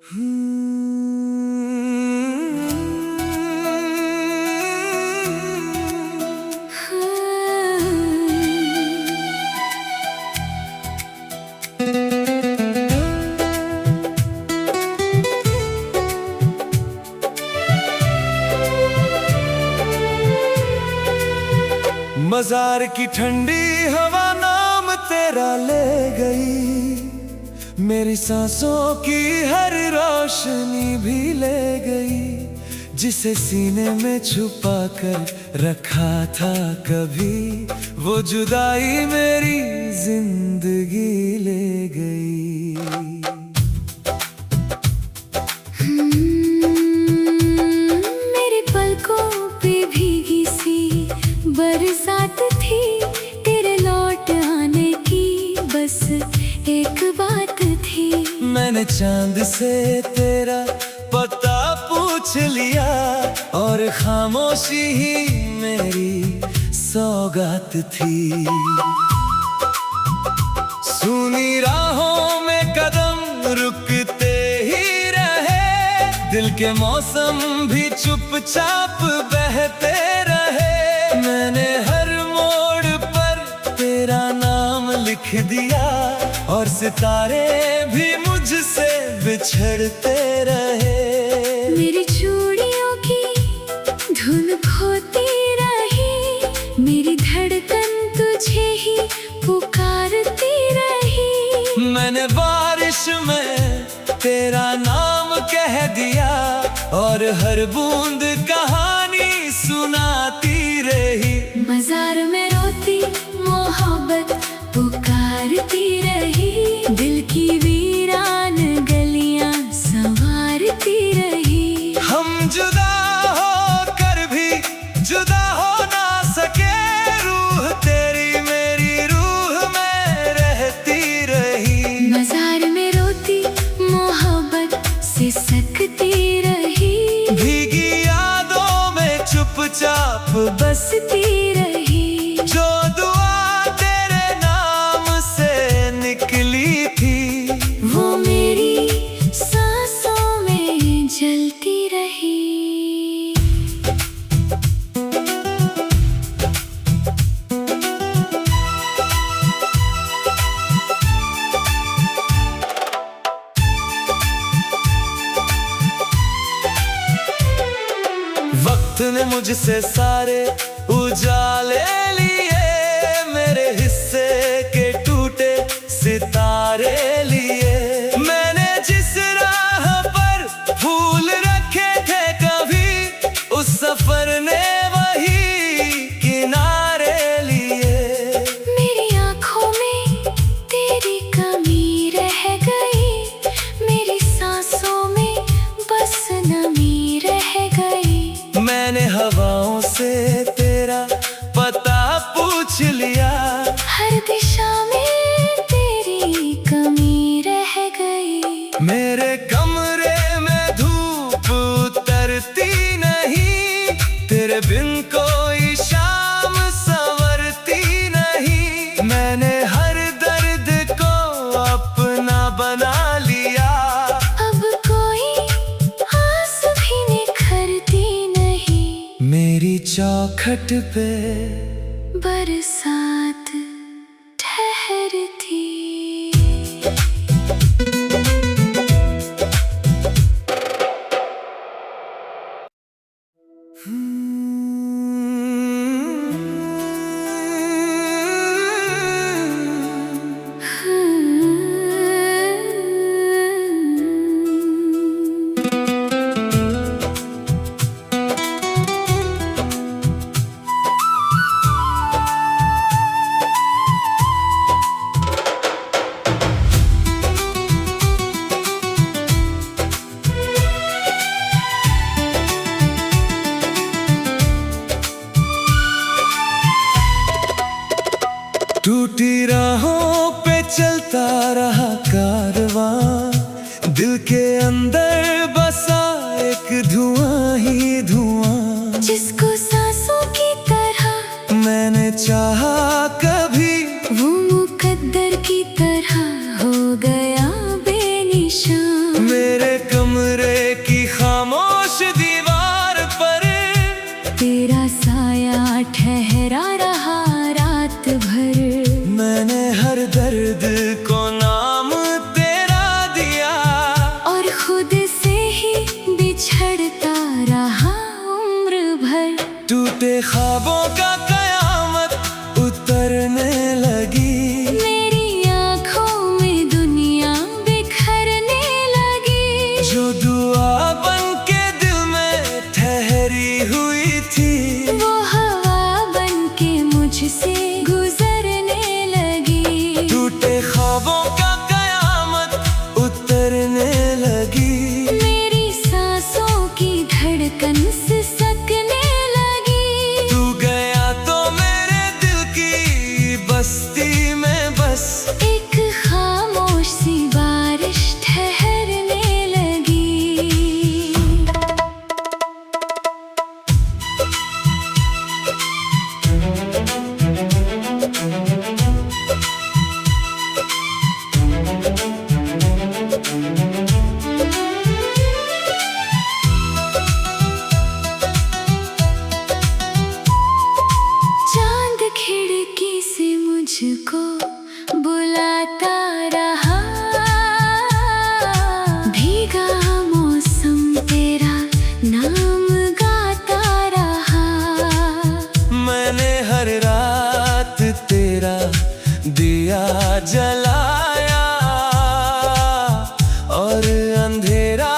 मजार की ठंडी हवा नाम तेरा ले गई, मेरी सांसों की हर रोशनी भी ले गई। जिसे सीने में छुपा कर रखा था कभी, वो जुदाई मेरी जिंदगी ले गई। मेरे पलकों पे भीगी सी बरसात थी, तेरे लौट आने की बस एक बात थी। मैंने चांद से तेरा पता पूछ लिया, और खामोशी ही मेरी सौगात थी। सुनी राहों में कदम रुकते ही रहे, दिल के मौसम भी चुपचाप बहते रहे। मैंने हर मोड़ पर तेरा नाम लिख दिया, और सितारे भी मुझसे बिछड़ते रहे। मेरी चूड़ियों की धुन खोती रही, मेरी धड़कन तुझे ही पुकारती रही। मैंने बारिश में तेरा नाम कह दिया, और हर बूंद कहानी सुनाती रही। मजार में रोती मोहब्बत पुकारती रही, दिल की वीरान गलियां संवारती रही। हम जुदा होकर भी जुदा हो ना सके, रूह तेरी मेरी रूह में रहती रही। मजार में रोती मोहब्बत से सकती रही, भीगी यादों में चुपचाप बसती रही। जो दुआ तेरे नाम से निकली थी, वो मेरी सांसों में जलती रही। वक्त ने मुझसे सारे उजाले लिए, मेरे हिस्से के टूटे सितारे लिए। मैंने जिस राह पर फूल रखे थे कभी, उस सफर ने वही किनारे लिए। मेरी आँखों में तेरी कमी रह गई, मेरी सांसों में बस नमी रह गई। मैंने हवाओं से तेरा पता पूछ लिया, हर दिशा में तेरी कमी रह गई। मेरे कमरे में धूप उतरती नहीं, तेरे बिन कोई शाम संवरती नहीं। मैंने हर दर्द को अपना बना लिया, अब कोई आस भी निखरती नहीं। मेरी चौखट पे बरसात ठहरती। टूटी राहों पे चलता रहा कारवां, दिल के अंदर बसा एक धुआं ही धुआं। जिसको सांसों की तरह मैंने चाहा कभी, वो मुकद्दर की तरह हो गया बेनिशान। मेरे ख्वाबों का कयामत उतरने लगी। मेरी आँखों में दुनिया बिखरने लगी। जो दुआ बन के दिल में ठहरी हुई थी, वो हवा बन के मुझसे गुजरने लगी। टूटे ख्वाबों का कयामत उतरने लगी। मेरी सांसों की धड़कन सिसकने लगी। तू गया तो मेरे दिल की बस्ती में बस एक खामोश सी बारिश ठहरने लगी। चांद खिड़की से मुझको बुलाता रहा। भीगा मौसम तेरा नाम गाता रहा। मैंने हर रात तेरा दिया जलाया, और अंधेरा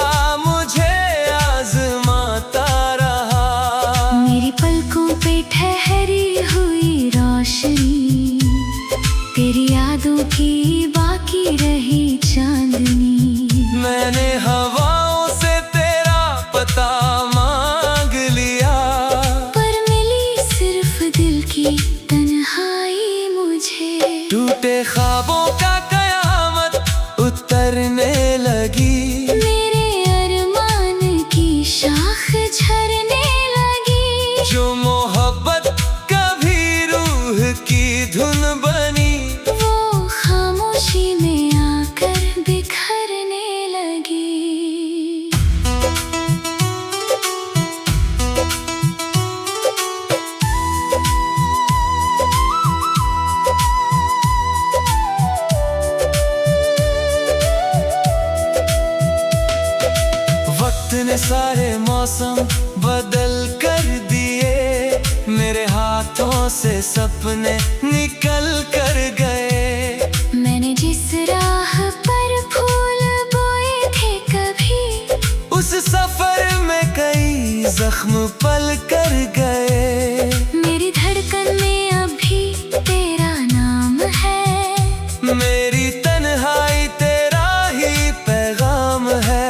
मुझे आजमाता रहा। मेरी पलकों पे ठहरी हुई रोशनी, तेरी यादों की बाकी रही चांदनी। मैंने हवाओं से तेरा पता मांग लिया, पर मिली सिर्फ दिल की तन्हाई मुझे। टूटे ख्वाबों का कयामत उतरने लगी। मेरे अरमान की शाख झरने लगी। जो मोहब्बत कभी रूह की धुन बनी, वो खामोशी में आकर बिखरने लगी। वक्त ने सारे मौसम बदल कर दिए। मेरे हाथों से सपने निकल कर गए। मैंने जिस राह पर फूल बोए थे कभी, उस सफर में कई जख्म पल कर गए। मेरी धड़कन में अभी तेरा नाम है। मेरी तन्हाई तेरा ही पैगाम है।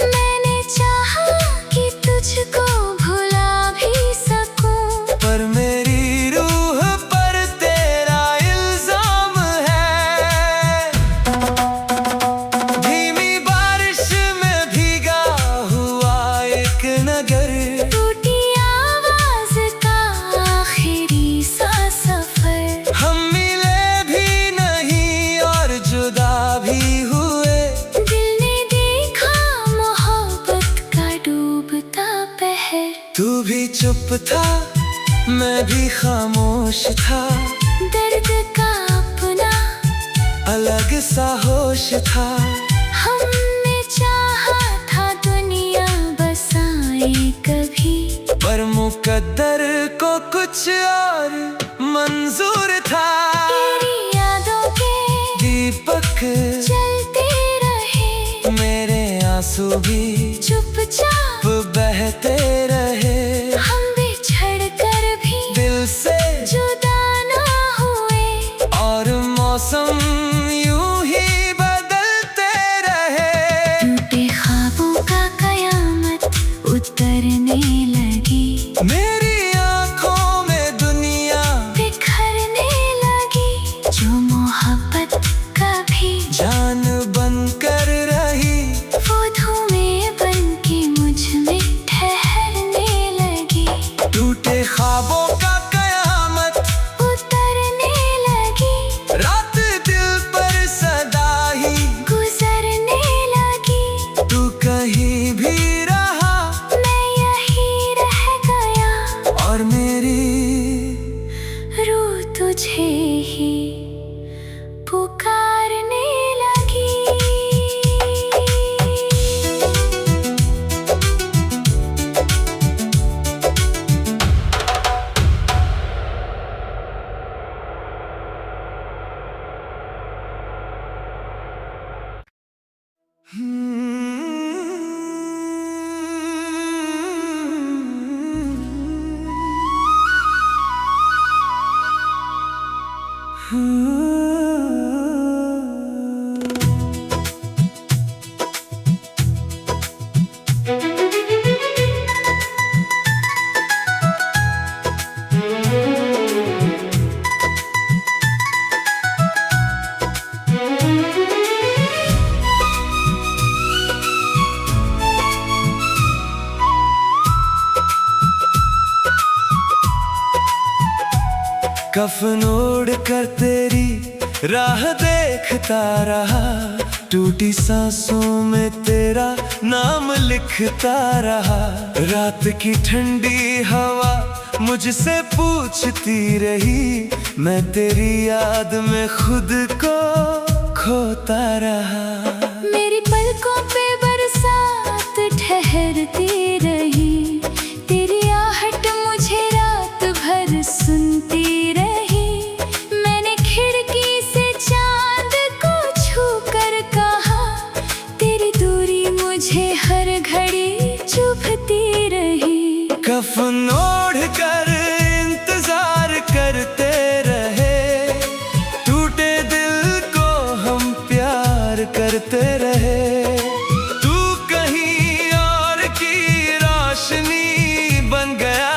मैंने चाहा कि तुझको भुला भी सकूं, पर मेरी रूह पर तेरा इल्जाम है। धीमी बारिश में भीगा हुआ एक नगर, टूटी आवाज का आखिरी सा सफर। हम मिले भी नहीं और जुदा भी हुए। दिल ने देखा मोहब्बत का डूबता पहर। तू भी चुप था, मैं भी खामोश था। दर्द का अपना अलग सा होश था। हमने चाहा था दुनिया बसाए कभी, पर मुकद्दर को कुछ और मंजूर था। तेरी यादों के दीपक जलते रहे। मेरे आंसू भी चुपचाप बहते रहे। हम बिछड़ कर भी दिल से जुदा ना हुए। और मौसम यूं ही बदलते रहे। टूटे ख्वाबों का कयामत उतरने लगी। मेरी आंखों में दुनिया बिखरने लगी। जो मोहब्बत कभी जान बन कर रही, वो धुएं बन के मुझ में ठहरने लगी। कफन ओढ़ कर तेरी राह देखता रहा, टूटी सांसों में तेरा नाम लिखता रहा। रात की ठंडी हवा मुझसे पूछती रही, मैं तेरी याद में खुद को खोता रहा। मेरी पलकों पे बरसात ठहरती रही, तेरी आहट मुझे रात भर सुनती रही। मैंने खिड़की से चांद को छू कर कहा, तेरी दूरी मुझे हर घड़ी चुभती रही। कफन ओढ़ कर इंतजार करते रहे, टूटे दिल को हम प्यार करते रहे। तू कहीं और की रोशनी बन गया,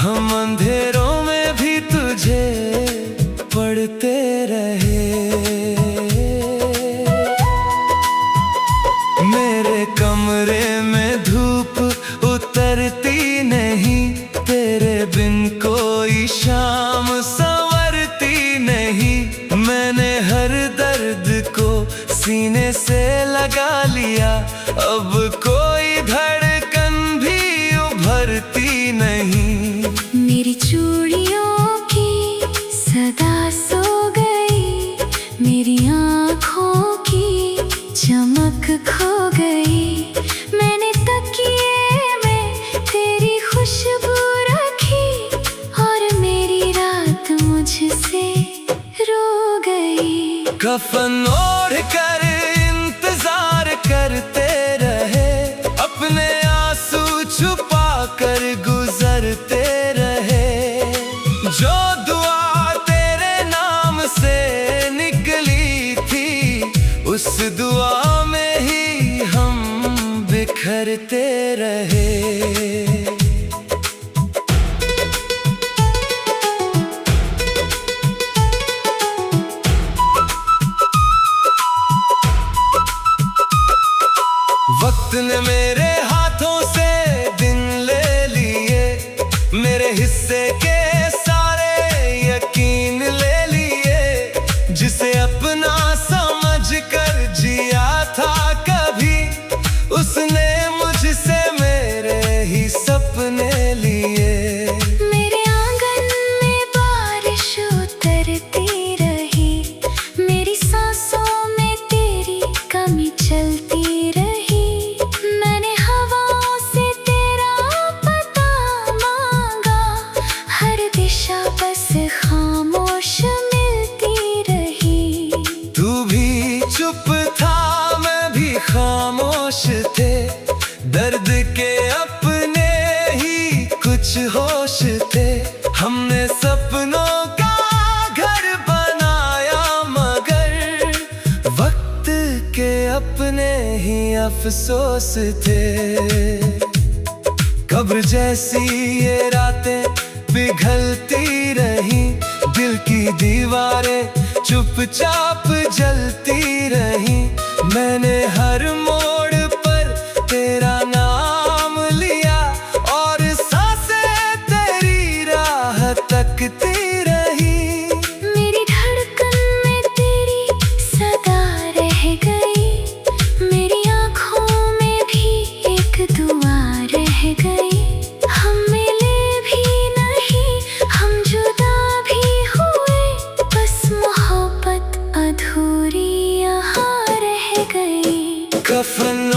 हम अंधेरों में भी तुझे पढ़ते रहे। मेरे कमरे में धूप उतरती नहीं, तेरे बिन कोई शाम संवरती नहीं। मैंने हर दर्द को सीने से लगा लिया, अब कोई धड़कन भी उभरती नहीं। मेरी चूड़ियों की सदा सो गई, मेरी आँखों की चमक खो गई। मैंने तकिए में तेरी खुशबू रखी, और मेरी रात मुझसे रो गई। कफन ओढ़ कर इंतजार करते रहे, अपने आंसू छुपा कर गुजरते रहे। जो दुआ तेरे नाम से निकली थी, उस दुआ में ही हम बिखरते रहे। वक्त ने मेरे हाथों से दिन ले लिए, मेरे हिस्से के सारे यकीन ले लिए। जिसे अपना समझ कर जिया था कभी, उसने मुझसे मेरे ही सपने लिए। मेरे आंगन में बारिश उतरती रही, मेरी सांसों में तेरी कमी चलती रही। मैंने हवाओं से तेरा पता मांगा, हर दिशा बस खामोश मिलती रही। तू भी चुप था, मैं भी खामोश थे, दर्द के अपने ही कुछ होश थे। हमने सपनों का घर बनाया, मगर वक्त के अपने ही अफसोस थे। कब्र जैसी ये रातें पिघलती रही, दिल की दीवारें चुपचाप जलती रही। मैंने हर मोड़ पर तेरा नाम लिया, और सांसें तेरी राह तकती रही। मेरी धड़कन में तेरी सदा रह गई, मेरी आँखों में भी एक दुआ रह गई। हम मिले भी नहीं, हम जुदा भी हुए, बस मोहब्बत अधूरी यहाँ रह गई। कफन